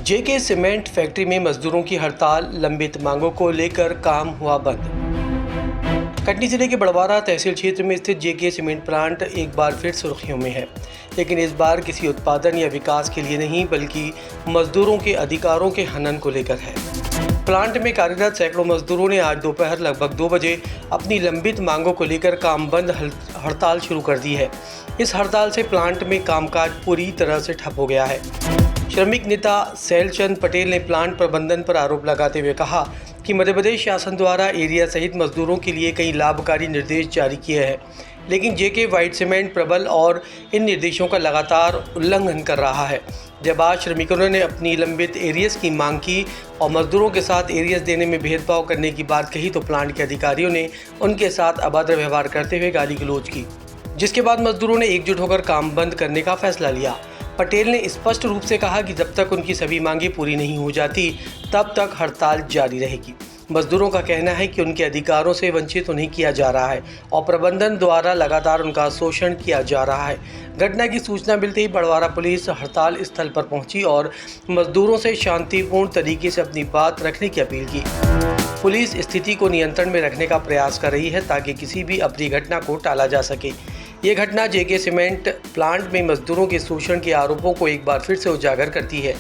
जेके cement factory में मजदूरों की हड़ताल, लंबित मांगों को लेकर काम हुआ बंद। कटनी जिले के बड़वारा तहसील क्षेत्र में स्थित जेके सीमेंट प्लांट एक बार फिर सुर्खियों में है, लेकिन इस बार किसी उत्पादन या विकास के लिए नहीं बल्कि मजदूरों के अधिकारों के हनन को लेकर है। प्लांट में कार्यरत सैकड़ों मजदूरों ने आज दोपहर लगभग 2 बजे अपनी लंबित मांगों को लेकर काम बंद हड़ताल शुरू कर दी है। इस हड़ताल से प्लांट में कामकाज पूरी तरह से ठप हो गया है। श्रमिक नेता सैलचंद पटेल ने प्लांट प्रबंधन पर आरोप लगाते हुए कहा कि मध्य प्रदेश शासन द्वारा एरिया सहित मजदूरों के लिए कई लाभकारी निर्देश जारी किए हैं, लेकिन जेके व्हाइट सीमेंट प्रबल और इन निर्देशों का लगातार उल्लंघन कर रहा है। जब आज श्रमिकों ने अपनी लंबित एरियस की मांग की और मजदूरों के साथ एरियस देने में भेदभाव करने की बात कही तो प्लांट के अधिकारियों ने उनके साथ अभद्र व्यवहार करते हुए गाली गलौज की, जिसके बाद मजदूरों ने एकजुट होकर काम बंद करने का फैसला लिया। पटेल ने स्पष्ट रूप से कहा कि जब तक उनकी सभी मांगें पूरी नहीं हो जाती तब तक हड़ताल जारी रहेगी। मजदूरों का कहना है कि उनके अधिकारों से वंचित उन्हें किया जा रहा है और प्रबंधन द्वारा लगातार उनका शोषण किया जा रहा है। घटना की सूचना मिलते ही बड़वारा पुलिस हड़ताल स्थल पर पहुंची और मजदूरों से शांतिपूर्ण तरीके से अपनी बात रखने की अपील की। पुलिस स्थिति को नियंत्रण में रखने का प्रयास कर रही है ताकि किसी भी अप्रिय घटना को टाला जा सके। ये घटना जेके सीमेंट प्लांट में मजदूरों के शोषण के आरोपों को एक बार फिर से उजागर करती है।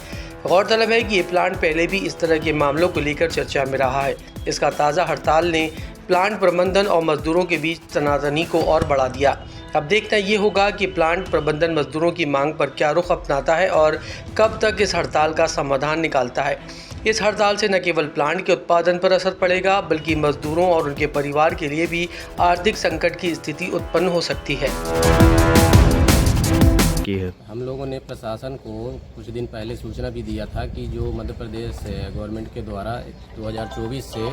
गौरतलब है कि ये प्लांट पहले भी इस तरह के मामलों को लेकर चर्चा में रहा है। इसका ताज़ा हड़ताल ने प्लांट प्रबंधन और मजदूरों के बीच तनातनी को और बढ़ा दिया। अब देखना ये होगा कि प्लांट प्रबंधन मजदूरों की मांग पर क्या रुख अपनाता है और कब तक इस हड़ताल का समाधान निकालता है। इस हड़ताल से न केवल प्लांट के उत्पादन पर असर पड़ेगा बल्कि मजदूरों और उनके परिवार के लिए भी आर्थिक संकट की स्थिति उत्पन्न हो सकती है। हम लोगों ने प्रशासन को कुछ दिन पहले सूचना भी दिया था कि जो मध्य प्रदेश गवर्नमेंट के द्वारा 2024 से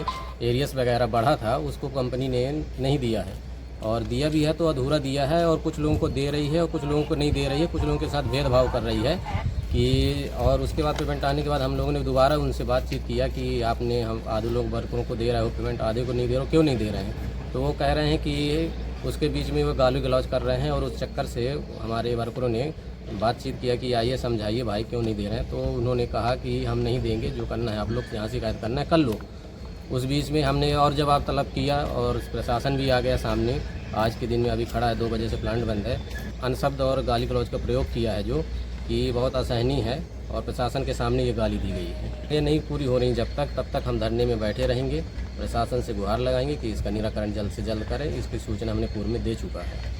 एरियस वगैरह बढ़ा था उसको कंपनी ने नहीं दिया है, और दिया भी है तो अधूरा दिया है, और कुछ लोगों को दे रही है और कुछ लोगों को नहीं दे रही है, कुछ लोगों के साथ भेदभाव कर रही है कि। और उसके बाद पेमेंट आने के बाद हम लोगों ने दोबारा उनसे बातचीत किया कि आपने हम आधे लोग वर्करों को दे रहे हो पेमेंट, आधे को नहीं दे रहे हो, क्यों नहीं दे रहे हैं। तो वो कह रहे हैं कि उसके बीच में वो गाली गलौज कर रहे हैं, और उस चक्कर से हमारे वर्करों ने बातचीत किया कि आइए समझाइए भाई क्यों नहीं दे रहे हैं। तो उन्होंने कहा कि हम नहीं देंगे, जो करना है आप लोग यहाँ शिकायत करना है कर लो। उस बीच में हमने और जवाब तलब किया और प्रशासन भी आ गया सामने। आज के दिन में अभी खड़ा है, 2 बजे से प्लांट बंद है। अनशब्द और गाली गलौज का प्रयोग किया है जो कि बहुत असहनीय है, और प्रशासन के सामने ये गाली दी गई है। ये नहीं पूरी हो रही जब तक, तब तक हम धरने में बैठे रहेंगे। प्रशासन से गुहार लगाएंगे कि इसका निराकरण जल्द से जल्द करें। इसकी सूचना हमने पूर्व में दे चुका है।